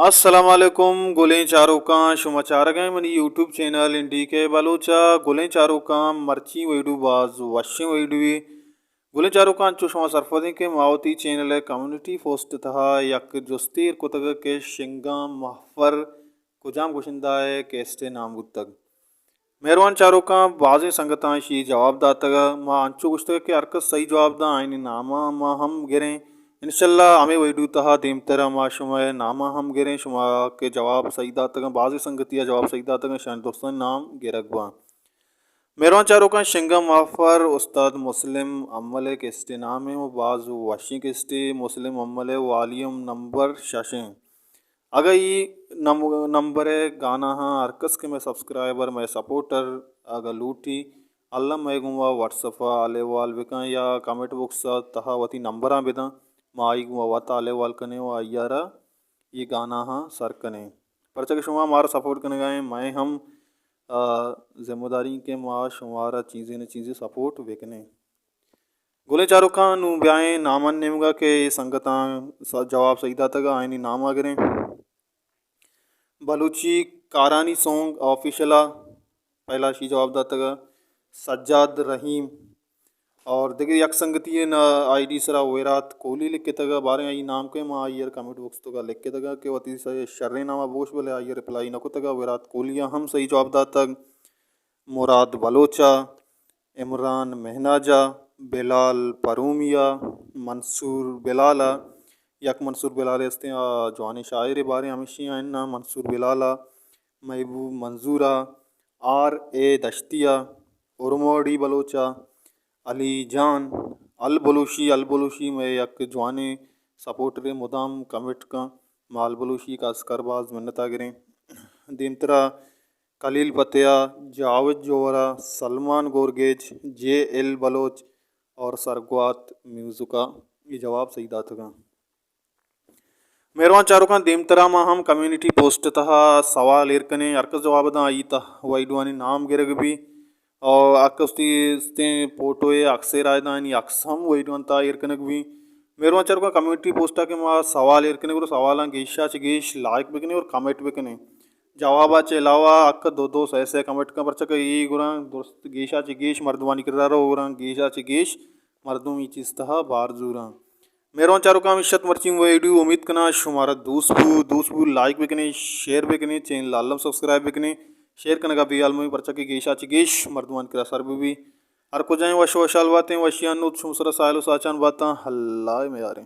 असलकुम गुलें चारों शुमा चारगें money YouTube channel इंडी के बलोचा गुलें चारों मर्ची वैडू बाज वशी वैडुवी गुलें चारों चो शुमा सरफदी के मावती चैनल कम्युनिटी पोस्ट तहा यक जोस्तीर कुतग के शिंगा महफर कुजाम गुशिंदाए केस्टे नाम गुतग मेहरबान चारों का बाजे संगता शी जवाब दातग मा अंचु गुश्तग के अर्क सही जवाब दा आइनी नामा मा हम गिरें इनशाला हमें वैडू तहा देम तरह मा शुमा नामा हम गिरें शुमा के जवाब सही दातग बाजे संगतिया जवाब सही दातग शान दोस्तों नाम गिरगवा मेहरबान चारों का शिंगा माफर उस्ताद मुस्लिम अम्मल के इस्ते नाम है वो बाज वाशी के इस्ते मुस्लिम अम्मल वालियम नंबर शाशें अगर ये नंबर है गाना हाँ अर्कस के मैं सब्सक्राइबर मैं सपोर्टर अगर लूटी अल्लाह मैं गुआ व्हाट्सअप आले वाल बिका या कमेंट बॉक्स तहा वती नंबर बिदा माई गुआ वत आले वाल कने व अयारा ये गाना हाँ सर कने परचा के शुमा हमारा सपोर्ट करने गए मैं हम जिम्मेदारी के माँ शुमारा चीज़ें न चीज़ें सपोर्ट वेकने गोले चारों का नू ब्याएं नामन नेमगा के संगता जवाब सही दाता आयनी नाम आगरे बलूची कारानी सॉन्ग ऑफिशियला पहला शी जवाब दाता सज्जाद रहीम और देखिए यक संगति न आईडी सरा वेरात कोहली लिख के तगा बारे आई नाम के माँ आइयर कमेंट बॉक्स तो का लिख के तगा के वती से शर्रे नामा बोश बोले आइयर रिप्लाई नको तगा विराट कोहलिया हम सही जवाब दाता मुराद बलोचा इमरान महनाजा बिलाल परूमिया मंसूर बिलाला यक मंसूर बिलाल हस्ते जवानी शायर बारे हमेशी आना मंसूर बिलाला महबूब मंजूरा आर ए दश्तिया उर्मोडी बलोचा अली जान अल बलूशी में यक जवानी सपोर्टर मुदाम कमिट का माल बलूशी का अस्करबाज मन्नता गिरें दिनतरा खलील पतिया जावेद जोहरा सलमान गोरगेज जे एल बलोच और सरगवात म्यूज़िका ये जवाब सही दातगा मेहरबान चारों का देम तरह मा हम कम्युनिटी पोस्ट तहा सवाल इरकने अर्कस जवाब दा आई ता वाइडवानी नाम गिरग भी और अक्सती फोटो ये अक्सर आयदानी अक्सम वाइडवान ता इरकनक भी मेहरबान चारों का कम्युनिटी पोस्टा के मा सवाल इरकने को सवाल गेशा गेश लाइक बिकने और कमेंट बिकने जवाबा चे अलावा अक्क दो दो सह सह कमेंट का परचक ये गुरा दोस्त गेशा चे गेश मर्दवानी कर रहा हो गेशा चे गेश मर्दों ये चीज़ तहा बार जूरा मेहरबान चारों का इश्त मर्ची वीडियो उम्मीद करना शुमारा दूसबू लाइक बिकने शेयर बिकने चैनल आलम सब्सक्राइब बिकने शेयर करने का भी आलमी परचा की गेशा ची गेश मर्दवान करा सर भी हर को जाए वश वशाल बातें वशियान शुमसरा साहलो साचान बातें हल्ला में आ रहे